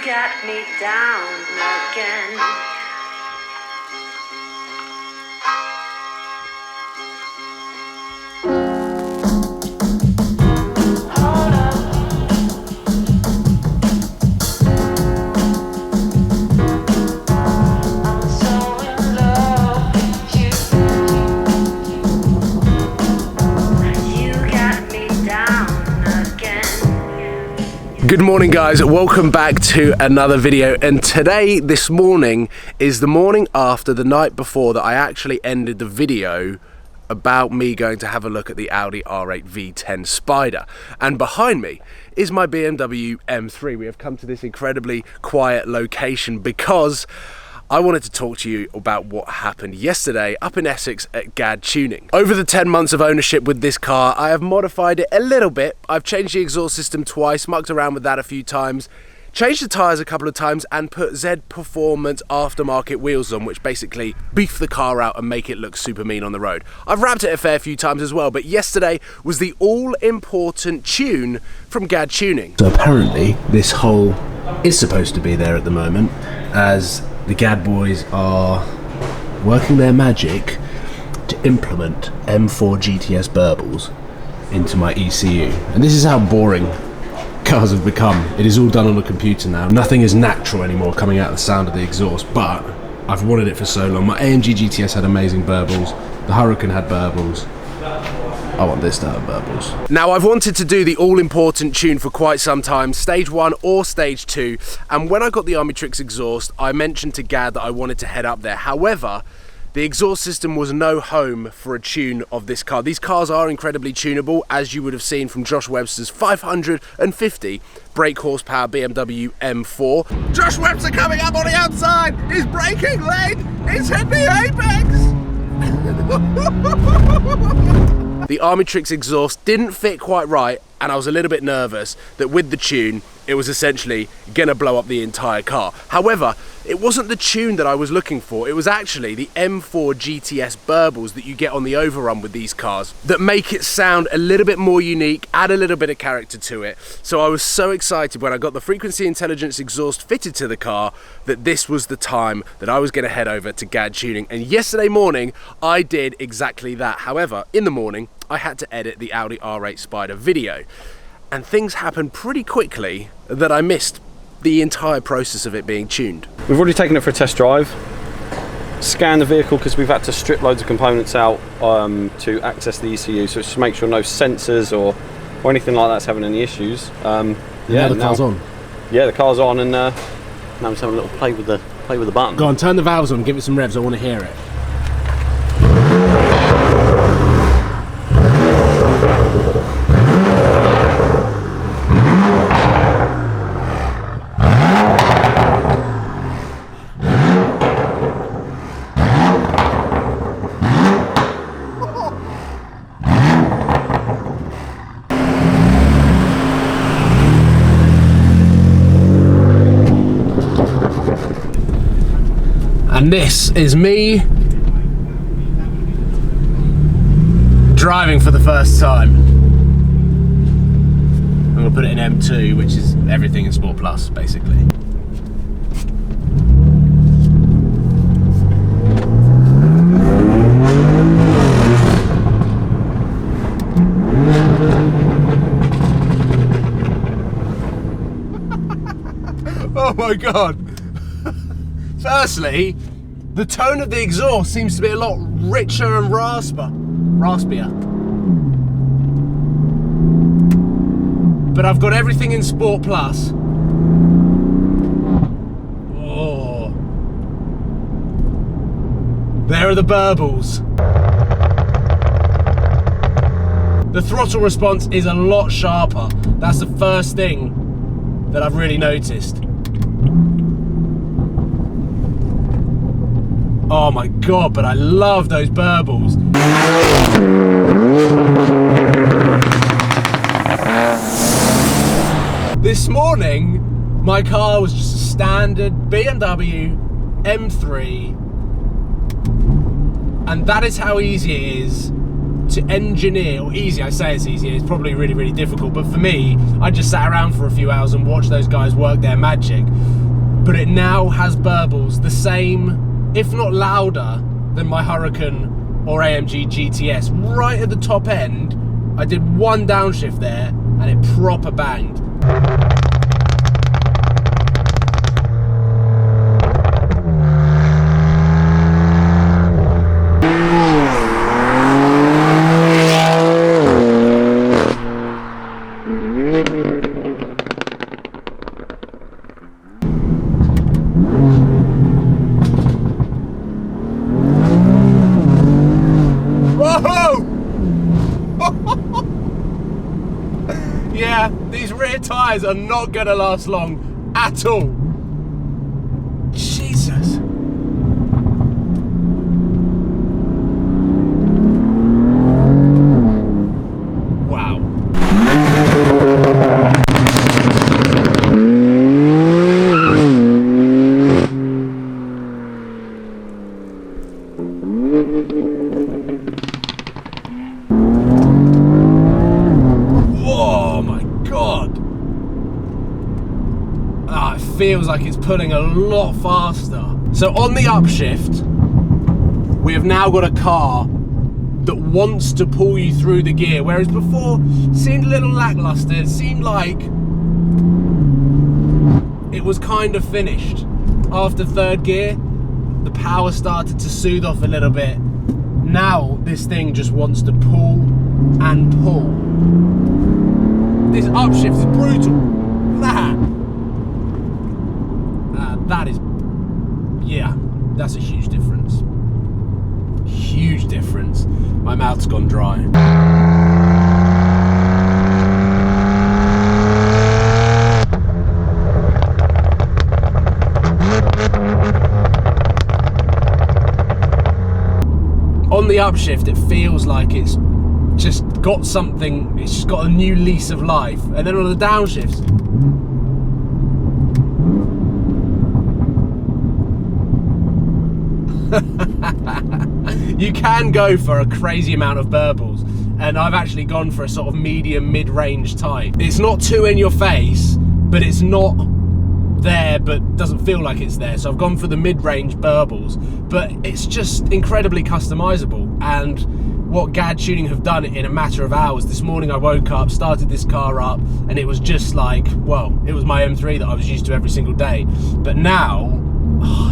got me down again. Good morning guys, welcome back to another video, and this morning is the morning after the night before that I actually ended the video about me going to have a look at the Audi R8 V10 Spider. And behind me is my BMW M3. We have come to this incredibly quiet location because I wanted to talk to you about what happened yesterday up in Essex at GAD Tuning. Over the 10 months of ownership with this car, I have modified it a little bit. I've changed the exhaust system twice, mucked around with that a few times, changed the tyres a couple of times, and put Z Performance aftermarket wheels on, which basically beef the car out and make it look super mean on the road. I've wrapped it a fair few times as well, but yesterday was the all-important tune from GAD Tuning. So apparently this hole is supposed to be there at the moment, as the GAD boys are working their magic to implement M4 GTS burbles into my ECU. And this is how boring cars have become. It is all done on a computer now. Nothing is natural anymore coming out of the sound of the exhaust, but I've wanted it for so long. My AMG GTS had amazing burbles. The Hurricane had burbles. I want this to have burbles. Now, I've wanted to do the all-important tune for quite some time, stage 1 or stage 2, and when I got the Omnitrix exhaust, I mentioned to GAD that I wanted to head up there. However, the exhaust system was no home for a tune of this car. These cars are incredibly tunable, as you would have seen from Josh Webster's 550 brake horsepower BMW M4. Josh Webster coming up on the outside! He's braking late! He's hit the apex! The Omnitrix exhaust didn't fit quite right, and I was a little bit nervous that with the tune it was essentially gonna blow up the entire car. However, it wasn't the tune that I was looking for. It was actually the M4 GTS burbles that you get on the overrun with these cars that make it sound a little bit more unique, add a little bit of character to it. So I was so excited when I got the frequency intelligence exhaust fitted to the car that this was the time that I was gonna head over to GAD Tuning. And yesterday morning, I did exactly that. However, in the morning, I had to edit the Audi R8 Spider video. And things happened pretty quickly that I missed the entire process of it being tuned. We've already taken it for a test drive, scanned the vehicle because we've had to strip loads of components out to access the ECU, so it's to make sure no sensors or anything like that's having any issues. Yeah, the car's on. Yeah, the car's on, and now I'm just having a little play with the button. Go on, turn the valves on, give it some revs, I want to hear it. And this is me driving for the first time. I'm gonna put it in M2, which is everything in Sport Plus, basically. Oh my God. Firstly, the tone of the exhaust seems to be a lot richer and raspier. But I've got everything in Sport Plus. Oh. There are the burbles. The throttle response is a lot sharper. That's the first thing that I've really noticed. Oh my God, but I love those burbles. This morning, my car was just a standard BMW M3, and that is how easy it is to engineer, or easy, I say it's easy, it's probably really, really difficult, but for me, I just sat around for a few hours and watched those guys work their magic. But it now has burbles the same, if not louder, than my Hurricane or AMG GTS. Right at the top end, I did one downshift there, and it proper banged. Yeah, these rear tyres are not gonna last long at all. Jesus. Wow. Oh my God. Ah, it feels like it's pulling a lot faster. So on the upshift, we have now got a car that wants to pull you through the gear, whereas before it seemed a little lackluster. It seemed like it was kind of finished. After third gear, the power started to soothe off a little bit. Now this thing just wants to pull and pull. This upshift is brutal. That is, yeah, that's a huge difference. Huge difference. My mouth's gone dry. On the upshift, it feels like it's just got something, it's just got a new lease of life. And then on the downshifts, you can go for a crazy amount of burbles, and I've actually gone for a sort of medium mid-range type. It's not too in your face, but it's not there but doesn't feel like it's there, so I've gone for the mid-range burbles, but it's just incredibly customizable. And what GAD Tuning have done in a matter of hours. This morning I woke up, started this car up, and it was just like, well, it was my M3 that I was used to every single day. But now, oh,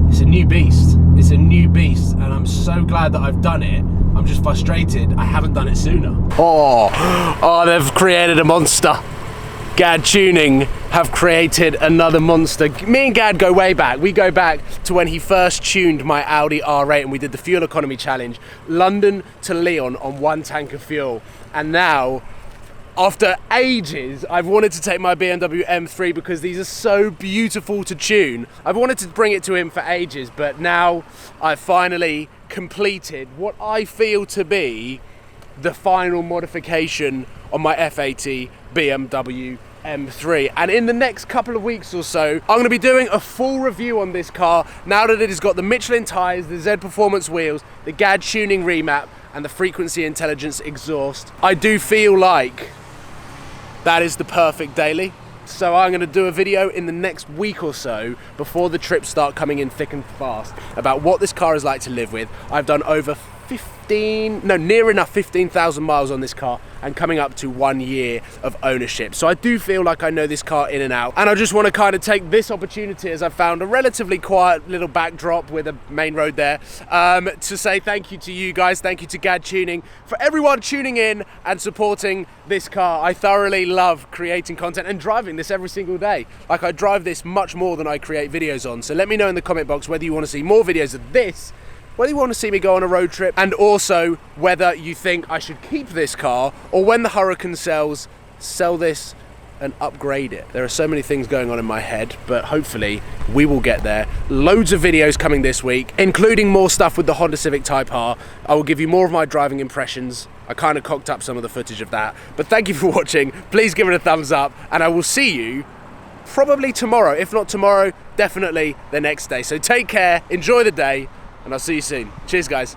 it's a new beast. It's a new beast, and I'm so glad that I've done it. I'm just frustrated I haven't done it sooner. Oh, they've created a monster. GAD Tuning have created another monster. Me and GAD go way back. We go back to when he first tuned my Audi R8 and we did the fuel economy challenge, London to Lyon on one tank of fuel. And now, after ages, I've wanted to take my BMW M3 because these are so beautiful to tune. I've wanted to bring it to him for ages, but now I've finally completed what I feel to be the final modification on my F80 BMW M3. And in the next couple of weeks or so, I'm going to be doing a full review on this car now that it has got the Michelin tyres, the Z Performance wheels, the GAD Tuning remap, and the frequency intelligence exhaust. I do feel like that is the perfect daily. So I'm going to do a video in the next week or so before the trips start coming in thick and fast about what this car is like to live with. I've done over near enough 15,000 miles on this car and coming up to 1 year of ownership. So I do feel like I know this car in and out, and I just want to kind of take this opportunity, as I found a relatively quiet little backdrop with a main road there, to say thank you to you guys, thank you to GAD Tuning, for everyone tuning in and supporting this car. I thoroughly love creating content and driving this every single day. Like, I drive this much more than I create videos on. So let me know in the comment box whether you want to see more videos of this, whether you want to see me go on a road trip, and also whether you think I should keep this car, or when the Hurricane sells, sell this and upgrade it. There are so many things going on in my head, but hopefully we will get there. Loads of videos coming this week, including more stuff with the Honda Civic Type R. I will give you more of my driving impressions. I kind of cocked up some of the footage of that. But thank you for watching. Please give it a thumbs up, and I will see you probably tomorrow. If not tomorrow, definitely the next day. So take care, enjoy the day, and I'll see you soon. Cheers, guys.